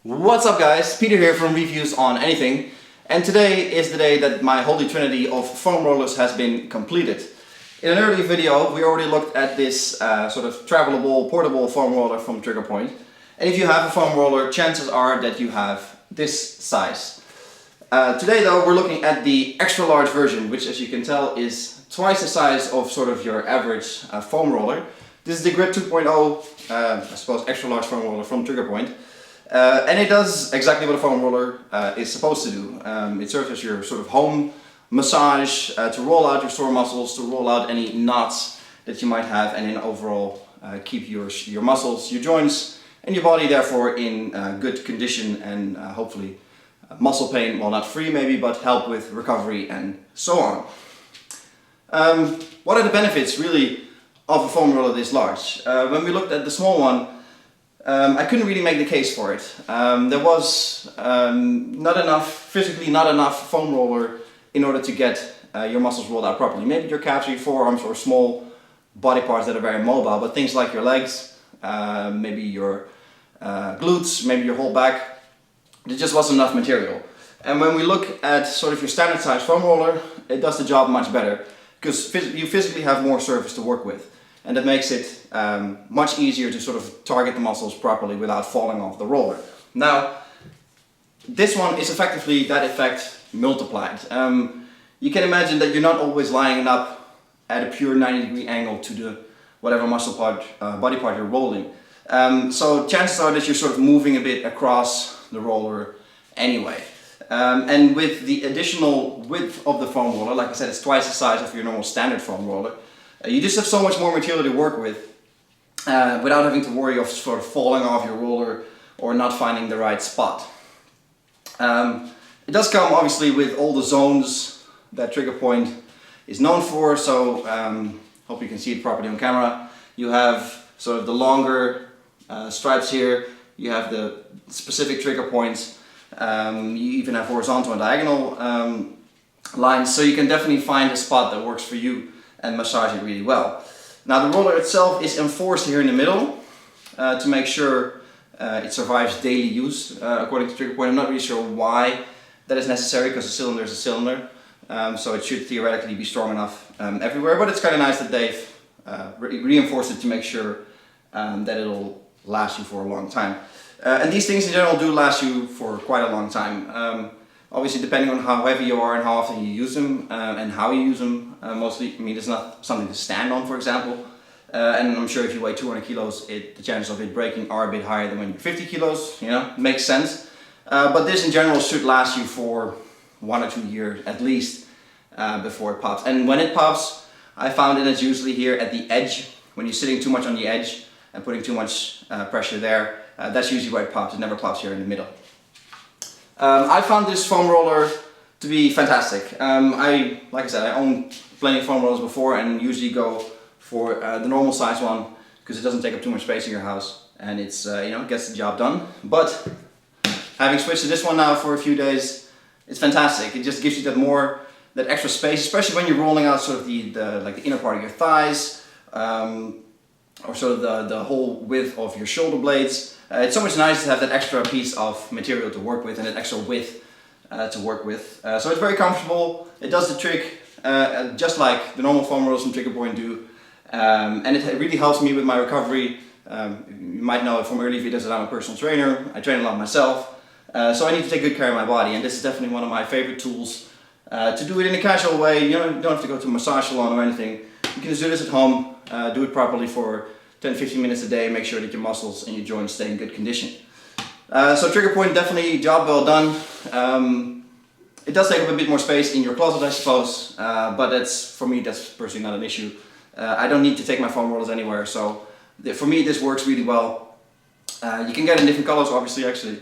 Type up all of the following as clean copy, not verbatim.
What's up guys, Peter here from Reviews on Anything, and today is the day that my holy trinity of foam rollers has been completed. In an earlier video we already looked at this sort of travelable, portable foam roller from Triggerpoint, and if you have a foam roller, chances are that you have this size. Today though we're looking at the extra large version, which as you can tell is twice the size of sort of your average foam roller. This is the Grid 2.0, I suppose extra large foam roller from Triggerpoint. And it does exactly what a foam roller is supposed to do. It serves as your sort of home massage to roll out your sore muscles, to roll out any knots that you might have, and then overall keep your muscles, your joints and your body therefore in good condition and hopefully muscle pain, well not free maybe, but help with recovery and so on. What are the benefits really of a foam roller this large? When we looked at the small one, I couldn't really make the case for it. There was physically not enough foam roller in order to get your muscles rolled out properly. Maybe your calves or your forearms or small body parts that are very mobile, but things like your legs, maybe your glutes, maybe your whole back, there just wasn't enough material. And when we look at sort of your standard size foam roller, it does the job much better because you physically have more surface to work with. And that makes it much easier to sort of target the muscles properly without falling off the roller. Now, this one is effectively that effect multiplied. You can imagine that you're not always lining up at a pure 90-degree angle to the whatever muscle part, body part you're rolling. So chances are that you're sort of moving a bit across the roller anyway. And with the additional width of the foam roller, like I said, it's twice the size of your normal standard foam roller. You just have so much more material to work with without having to worry of sort of falling off your roller or not finding the right spot. It does come obviously with all the zones that Triggerpoint is known for, so hope you can see it properly on camera. You have sort of the longer stripes here, you have the specific trigger points, you even have horizontal and diagonal lines, so you can definitely find a spot that works for you and massage it really well. Now the roller itself is enforced here in the middle to make sure it survives daily use according to Triggerpoint. I'm not really sure why that is necessary because a cylinder is a cylinder, so it should theoretically be strong enough everywhere, but it's kind of nice that they've reinforced it to make sure that it'll last you for a long time. And these things in general do last you for quite a long time. Obviously depending on how heavy you are and how often you use them and how you use them. Mostly, I mean, it's not something to stand on, for example. And I'm sure if you weigh 200 kilos, the chances of it breaking are a bit higher than when you're 50 kilos, you know, makes sense. But this in general should last you for 1 or 2 years at least before it pops. And when it pops, I found it is usually here at the edge. When you're sitting too much on the edge and putting too much pressure there, that's usually where it pops. It never pops here in the middle. I found this foam roller to be fantastic. Like I said, I own plenty of foam rollers before and usually go for the normal size one because it doesn't take up too much space in your house and it's you know, it gets the job done. But having switched to this one now for a few days, it's fantastic. It just gives you that extra space, especially when you're rolling out sort of the inner part of your thighs or sort of the whole width of your shoulder blades. It's so much nicer to have that extra piece of material to work with and that extra width to work with. So it's very comfortable, it does the trick just like the normal foam rollers from Triggerpoint do. And it really helps me with my recovery. You might know it from earlier videos that I'm a personal trainer, I train a lot myself. So I need to take good care of my body, and this is definitely one of my favorite tools to do it in a casual way. You don't have to go to a massage salon or anything. You can just do this at home, do it properly for 10-15 minutes a day, make sure that your muscles and your joints stay in good condition. So Triggerpoint, definitely job well done. It does take up a bit more space in your closet, I suppose, but for me that's personally not an issue. I don't need to take my foam rollers anywhere, so for me this works really well. You can get it in different colors obviously, actually,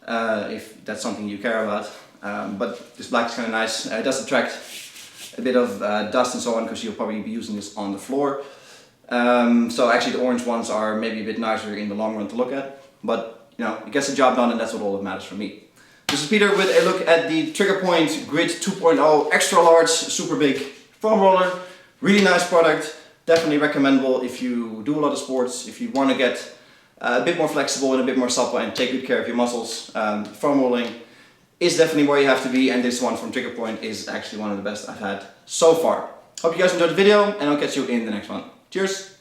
if that's something you care about, but this black is kind of nice. It does attract a bit of dust and so on because you'll probably be using this on the floor. So actually the orange ones are maybe a bit nicer in the long run to look at, but you know, it gets the job done and that's what all that matters for me. This is Peter with a look at the Triggerpoint Grid 2.0 extra large super big foam roller. Really nice product, definitely recommendable if you do a lot of sports, if you want to get a bit more flexible and a bit more supple and take good care of your muscles. Foam rolling is definitely where you have to be, and this one from TRIGGERPOINT is actually one of the best I've had so far. Hope you guys enjoyed the video, and I'll catch you in the next one. Cheers!